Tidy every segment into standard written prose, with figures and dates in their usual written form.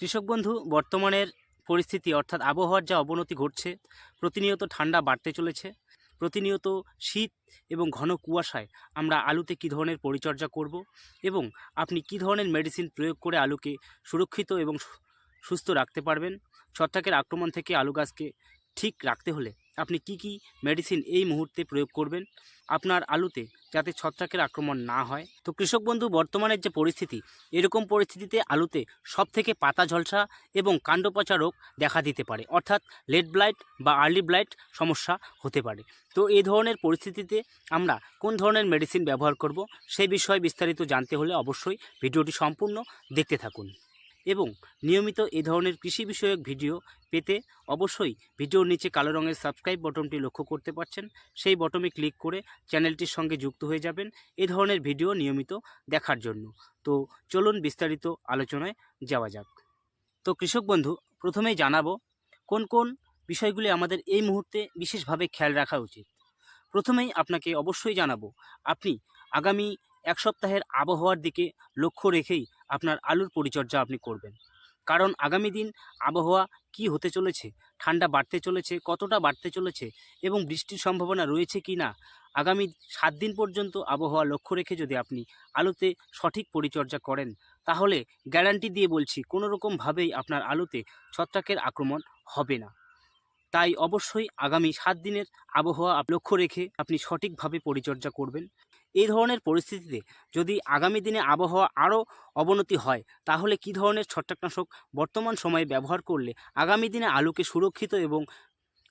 কৃষক বন্ধু, বর্তমানের পরিস্থিতি অর্থাৎ আবহাওয়ার যা অবনতি ঘটছে, প্রতিনিয়ত ঠান্ডা বাড়তে চলেছে, প্রতিনিয়ত শীত এবং ঘন কুয়াশায় আমরা আলুতে কী ধরনের পরিচর্যা করব এবং আপনি কী ধরনের মেডিসিন প্রয়োগ করে আলুকে সুরক্ষিত এবং সুস্থ রাখতে পারবেন। ছত্রাকের আক্রমণ থেকে আলু গাছকে ঠিক রাখতে হলে আপনি কি কি মেডিসিন এই মুহূর্তে প্রয়োগ করবেন আপনার আলুতে, যাতে ছত্রাকের আক্রমণ না হয়। তো কৃষক বন্ধু, বর্তমানের যে পরিস্থিতি, এরকম পরিস্থিতিতে আলুতে সবথেকে পাতা ঝলসা এবং কাণ্ড পচা রোগ দেখা দিতে পারে, অর্থাৎ লেট ব্লাইট বা আর্লি ব্লাইট সমস্যা হতে পারে। তো এই ধরনের পরিস্থিতিতে আমরা কোন ধরনের মেডিসিন ব্যবহার করব, সেই বিষয়ে বিস্তারিত জানতে হলে অবশ্যই ভিডিওটি সম্পূর্ণ দেখতে থাকুন এবং নিয়মিত এই ধরনের কৃষি বিষয়ক ভিডিও পেতে অবশ্যই ভিডিওর নিচে কালো রঙের সাবস্ক্রাইব বটনটি লক্ষ্য করতে পারছেন, সেই বটনে ক্লিক করে চ্যানেলটির সঙ্গে যুক্ত হয়ে যাবেন এই ধরনের ভিডিও নিয়মিত দেখার জন্য। তো চলুন বিস্তারিত আলোচনায় যাওয়া যাক। তো কৃষক বন্ধু, প্রথমেই জানাবো কোন কোন বিষয়গুলি আমাদের এই মুহূর্তে বিশেষভাবে খেয়াল রাখা উচিত। প্রথমেই আপনাকে অবশ্যই জানাবো, আপনি আগামী এক সপ্তাহের আবহাওয়ার দিকে লক্ষ্য রেখেই আপনার আলুর পরিচর্যা আপনি করবেন। কারণ আগামী দিন আবহাওয়া কি হতে চলেছে, ঠান্ডা বাড়তে চলেছে, কতটা বাড়তে চলেছে এবং বৃষ্টির সম্ভাবনা রয়েছে কি না, আগামী 7 দিন পর্যন্ত আবহাওয়া লক্ষ্য রেখে যদি আপনি আলুতে সঠিক পরিচর্যা করেন, তাহলে গ্যারান্টি দিয়ে বলছি কোনো রকমভাবেই আপনার আলুতে ছত্রাকের আক্রমণ হবে না। তাই অবশ্যই আগামী 7 দিনের আবহাওয়া লক্ষ্য রেখে আপনি সঠিকভাবে পরিচর্যা করবেন। এই ধরনের পরিস্থিতিতে যদি আগামী দিনে আবহাওয়া আরও অবনতি হয়, তাহলে কী ধরনের ছত্রাকনাশক বর্তমান সময়ে ব্যবহার করলে আগামী দিনে আলুকে সুরক্ষিত এবং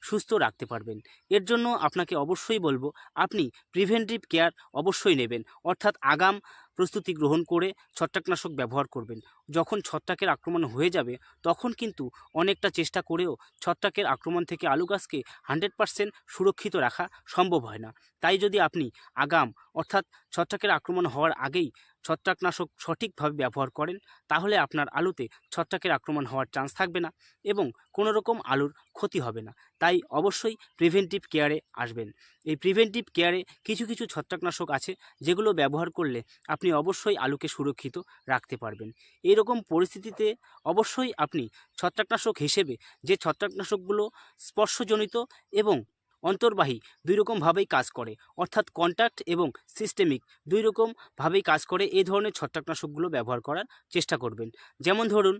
সুস্থ রাখতে পারবেন। এর জন্য আপনাকে অবশ্যই বলবো, আপনি প্রিভেন্টিভ কেয়ার অবশ্যই নেবেন, অর্থাৎ আগাম প্রস্তুতি গ্রহণ করে ছত্রাকনাশক ব্যবহার করবেন। যখন ছত্রাকের আক্রমণ হয়ে যাবে, তখন কিন্তু অনেকটা চেষ্টা করেও ছত্রাকের আক্রমণ থেকে আলু গাছকে 100% সুরক্ষিত রাখা সম্ভব হয় না। তাই যদি আপনি আগাম অর্থাৎ ছত্রাকের আক্রমণ হওয়ার আগেই ছত্রাকনাশক সঠিকভাবে ব্যবহার করেন, তাহলে আপনার আলুতে ছত্রাকের আক্রমণ হওয়ার চান্স থাকবে না এবং কোনো রকম আলুর ক্ষতি হবে না। তাই অবশ্যই প্রিভেন্টিভ কেয়ারে আসবেন। এই প্রিভেন্টিভ কেয়ারে কিছু কিছু ছত্রাকনাশক আছে, যেগুলো ব্যবহার করলে আপনি অবশ্যই আলুকে সুরক্ষিত রাখতে পারবেন। এইরকম পরিস্থিতিতে অবশ্যই আপনি ছত্রাকনাশক হিসেবে যে ছত্রাকনাশকগুলো স্পর্শজনিত এবং অন্তর্বাহী দুই রকমভাবেই কাজ করে, অর্থাৎ কন্ট্যাক্ট এবং সিস্টেমিক দুই রকমভাবেই কাজ করে, এই ধরনের ছত্রাকনাশকগুলো ব্যবহার করার চেষ্টা করবেন। যেমন ধরুন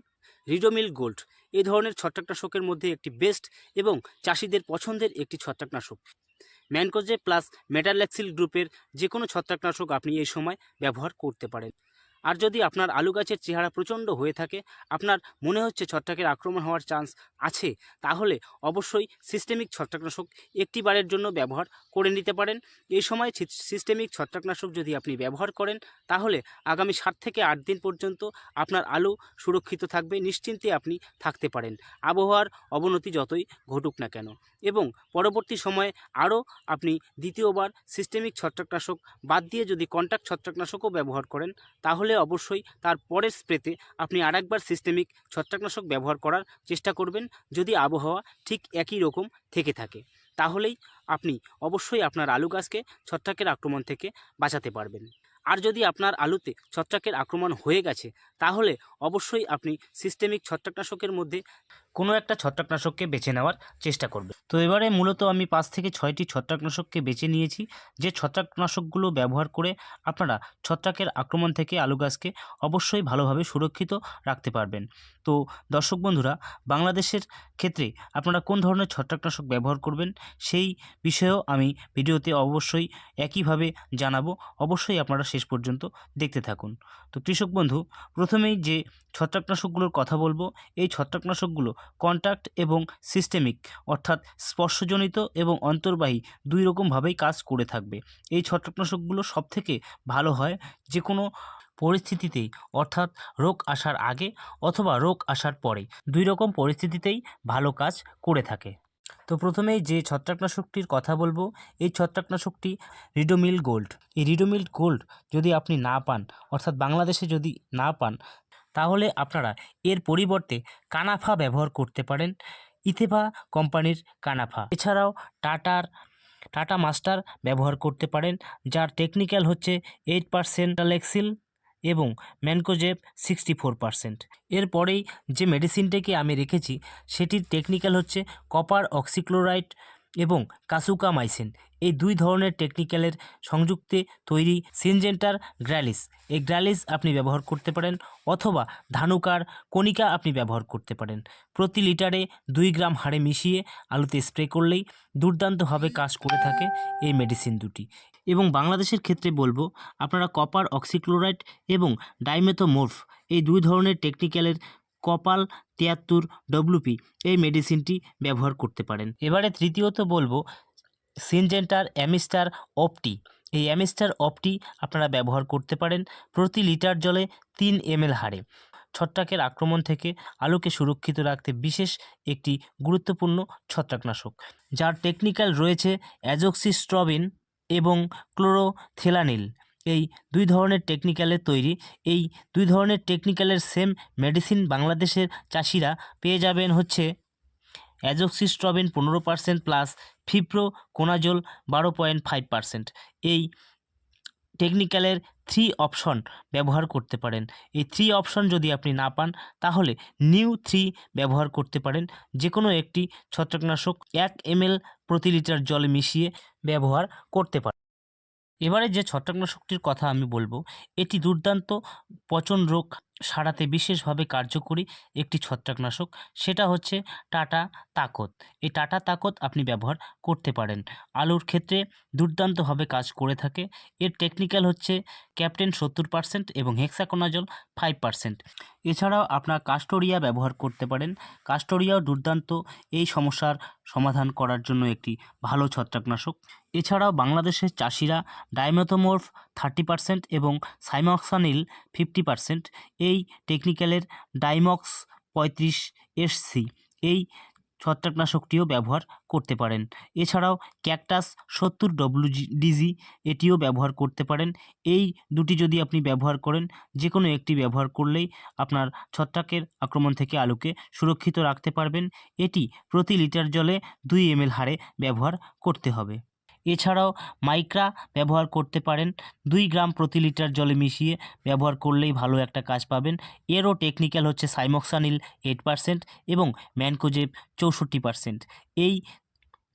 রিডোমিল গোল্ড, এই ধরনের ছত্রাকনাশকের মধ্যে একটি বেস্ট এবং চাষিদের পছন্দের একটি ছত্রাকনাশক। ম্যানকোজে প্লাস মেটালেক্সিল গ্রুপের যে কোনো ছত্রাকনাশক আপনি এই সময় ব্যবহার করতে পারেন। আর যদি আপনার আলু গাছের চেহারা প্রচণ্ড হয়ে থাকে, আপনার মনে হচ্ছে ছত্রাকের আক্রমণ হওয়ার চান্স আছে, তাহলে অবশ্যই সিস্টেমিক ছত্রাকনাশক একটি বারের জন্য ব্যবহার করে নিতে পারেন। এই সময় সিস্টেমিক ছত্রাকনাশক যদি আপনি ব্যবহার করেন, তাহলে আগামী 7 থেকে 8 দিন পর্যন্ত আপনার আলু সুরক্ষিত থাকবে, নিশ্চিন্তে আপনি থাকতে পারেন, আবহাওয়ার অবনতি যতই ঘটুক না কেন। এবং পরবর্তী সময়ে আরও আপনি দ্বিতীয়বার সিস্টেমিক ছত্রাকনাশক বাদ দিয়ে যদি কন্ট্যাক্ট ছত্রাকনাশকও ব্যবহার করেন, তাহলে অবশ্যই তার পরের স্প্রেতে আপনি আরেকবার সিস্টেমিক ছত্রাকনাশক ব্যবহার করার চেষ্টা করবেন। যদি আবহাওয়া ঠিক একই রকম থেকে থাকে, তাহলেই আপনি অবশ্যই আপনার আলু গাছকে ছত্রাকের আক্রমণ থেকে বাঁচাতে পারবেন। আর যদি আপনার আলুতে ছত্রাকের আক্রমণ হয়ে গেছে, তাহলে অবশ্যই আপনি সিস্টেমিক ছত্রাকনাশকের মধ্যে কোনো একটা ছত্রাকনাশককে বেছে নেওয়ার চেষ্টা করবেন। তো এবারে মূলত আমি 5 থেকে 6টি ছত্রাকনাশককে বেছে নিয়েছি, যে ছত্রাকনাশকগুলো ব্যবহার করে আপনারা ছত্রাকের আক্রমণ থেকে আলু গাছকে অবশ্যই ভালোভাবে সুরক্ষিত রাখতে পারবেন। তো দর্শক বন্ধুরা, বাংলাদেশের ক্ষেত্রে আপনারা কোন ধরনের ছত্রাকনাশক ব্যবহার করবেন, সেই বিষয়েও আমি ভিডিওতে অবশ্যই একইভাবে জানাবো। অবশ্যই আপনারা শেষ পর্যন্ত দেখতে থাকুন। তো কৃষক বন্ধু, প্রথমেই যে ছত্রাকনাশকগুলোর কথা বলবো, এই ছত্রাকনাশকগুলো কন্ট্যাক্ট এবং সিস্টেমিক অর্থাৎ স্পর্শজনিত এবং অন্তর্বাহী দুই রকমভাবেই কাজ করে থাকবে। এই ছত্রাকনাশকগুলো সবথেকে ভালো হয় যে কোনো পরিস্থিতিতেই, অর্থাৎ রোগ আসার আগে অথবা রোগ আসার পরে, দুই রকম পরিস্থিতিতেই ভালো কাজ করে থাকে। তো প্রথমেই যে ছত্রাকনাশকটির কথা বলবো, এই ছত্রাকনাশকটি রিডোমিল গোল্ড। এই রিডোমিল গোল্ড যদি আপনি না পান, অর্থাৎ বাংলাদেশে যদি না পান, তাহলে আপনারা এর পরিবর্তে কানাফা ব্যবহার করতে পারেন, ইথেভা কোম্পানির কানাফা। এছাড়াও টাটা মাস্টার ব্যবহার করতে পারেন, যার টেকনিক্যাল হচ্ছে 8% লেক্সিল এবং ম্যানকোজেব 64%। এরপরেই যে মেডিসিনটাকে আমি রেখেছি সেটির টেকনিক্যাল হচ্ছে কপার অক্সিক্লোরাইড এবং কাসুকামাইসিন। এই দুই ধরনের টেকনিক্যালের সংযুক্তে তৈরি সিনজেন্টার গ্র্যালিস। এই গ্র্যালিস আপনি ব্যবহার করতে পারেন অথবা ধানুকার কণিকা আপনি ব্যবহার করতে পারেন। প্রতি লিটারে 2 গ্রাম হারে মিশিয়ে আলুতে স্প্রে করলেই দুর্দান্তভাবে কাজ করে থাকে এই মেডিসিন দুটি। এবং বাংলাদেশের ক্ষেত্রে বলবো আপনারা কপার অক্সিক্লোরাইড এবং ডাইমেথোমোর্ফ এই দুই ধরনের টেকনিক্যালের কপাল 73 ডব্লুপি এই মেডিসিনটি ব্যবহার করতে পারেন। এবারে তৃতীয়ত বলবো সিনজেন্টার অ্যামিস্টার অপটি। এই অ্যামিস্টার অপটি আপনারা ব্যবহার করতে পারেন প্রতি লিটার জলে 3 ml হারে। ছত্রাকের আক্রমণ থেকে আলুকে সুরক্ষিত রাখতে বিশেষ একটি গুরুত্বপূর্ণ ছত্রাকনাশক, যার টেকনিক্যাল রয়েছে অ্যাজোক্সিস্ট্রবিন এবং ক্লোরোথেলানিল। এই দুই ধরনের টেকনিক্যালের তৈরি। এই দুই ধরনের টেকনিক্যালের সেম মেডিসিন বাংলাদেশের চাষিরা পেয়ে যাবেন হচ্ছে অ্যাজোক্সিস্ট্রবিন 15% প্লাস ফিপ্রোকোনাজোল 12.5%। এই টেকনিক্যালের 3 অপশন ব্যবহার করতে পারেন। এই 3 অপশন যদি আপনি না পান তাহলে নিউ 3 ব্যবহার করতে পারেন। যে কোনো একটি ছত্রাকনাশক 1 ml প্রতি লিটার জলে মিশিয়ে ব্যবহার করতে পারেন। এবারে যে ছত্রাকনাশকটির কথা আমি বলবো এটি দুর্দান্ত পচন রোগ সারাতে বিশেষভাবে কার্যকরী একটি ছত্রাকনাশক, সেটা হচ্ছে টাটা তাকত। এই টাটা তাকত আপনি ব্যবহার করতে পারেন। আলুর ক্ষেত্রে দুর্দান্তভাবে কাজ করে থাকে। এর টেকনিক্যাল হচ্ছে ক্যাপ্টেন 70% এবং হেক্সাকোনাজল 5%। এছাড়াও আপনার কাস্টোরিয়া ব্যবহার করতে পারেন। কাস্টোরিয়াও দুর্দান্ত এই সমস্যার সমাধান করার জন্য একটি ভালো ছত্রাকনাশক। এছাড়াও বাংলাদেশের চাষিরা ডাইমেথোমোর্ফ 30% এবং সাইমক্সানিল 50% এই টেকনিক্যালের ডাইমক্স 35 SC এই ছত্রাকনাশকটিও ব্যবহার করতে পারেন। এছাড়াও ক্যাকটাস 70 WDG এটিও ব্যবহার করতে পারেন। এই দুটি যদি আপনি ব্যবহার করেন, যে কোনো একটি ব্যবহার করলেই আপনার ছত্রাকের আক্রমণ থেকে আলুকে সুরক্ষিত রাখতে পারবেন। এটি প্রতি লিটার জলে 2 ml হারে ব্যবহার করতে হবে। এছাড়াও মাইক্রা ব্যবহার করতে পারেন। 2 গ্রাম প্রতি লিটার জলে মিশিয়ে ব্যবহার করলেই ভালো একটা কাজ পাবেন। এরও টেকনিক্যাল হচ্ছে সাইমক্সানিল 8% এবং ম্যানকোজেব 64%। এই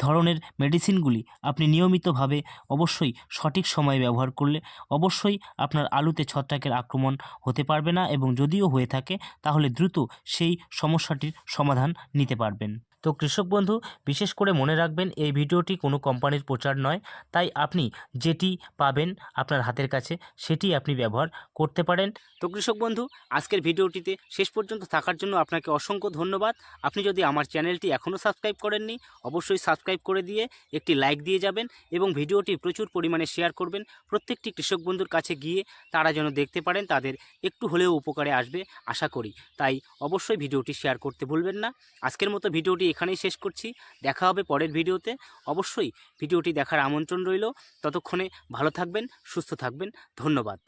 ধরনের মেডিসিনগুলি আপনি নিয়মিতভাবে অবশ্যই সঠিক সময়ে ব্যবহার করলে অবশ্যই আপনার আলুতে ছত্রাকের আক্রমণ হতে পারবে না, এবং যদিও হয়ে থাকে তাহলে দ্রুত সেই সমস্যাটির সমাধান নিতে পারবেন। তো কৃষক বন্ধু, বিশেষ করে মনে রাখবেন এই ভিডিওটি কোনো কোম্পানির প্রচার নয়, তাই আপনি যেটি পাবেন আপনার হাতের কাছে সেটি আপনি ব্যবহার করতে পারেন। তো কৃষক বন্ধু, আজকের ভিডিওটিতে শেষ পর্যন্ত থাকার জন্য আপনাকে অসংখ্য ধন্যবাদ। আপনি যদি আমার চ্যানেলটি এখনও সাবস্ক্রাইব করেননি অবশ্যই সাবস্ক্রাইব করে দিয়ে একটি লাইক দিয়ে যাবেন এবং ভিডিওটি প্রচুর পরিমাণে শেয়ার করবেন প্রত্যেকটি কৃষক বন্ধুর কাছে গিয়ে, তারা যেন দেখতে পারেন, তাদের একটু হলেও উপকারে আসবে আশা করি। তাই অবশ্যই ভিডিওটি শেয়ার করতে ভুলবেন না। আজকের মতো ভিডিওটি এখানেই শেষ করছি। দেখা হবে পরের ভিডিওতে। অবশ্যই ভিডিওটি দেখার আমন্ত্রণ রইল। ততক্ষণে ভালো থাকবেন, সুস্থ থাকবেন। ধন্যবাদ।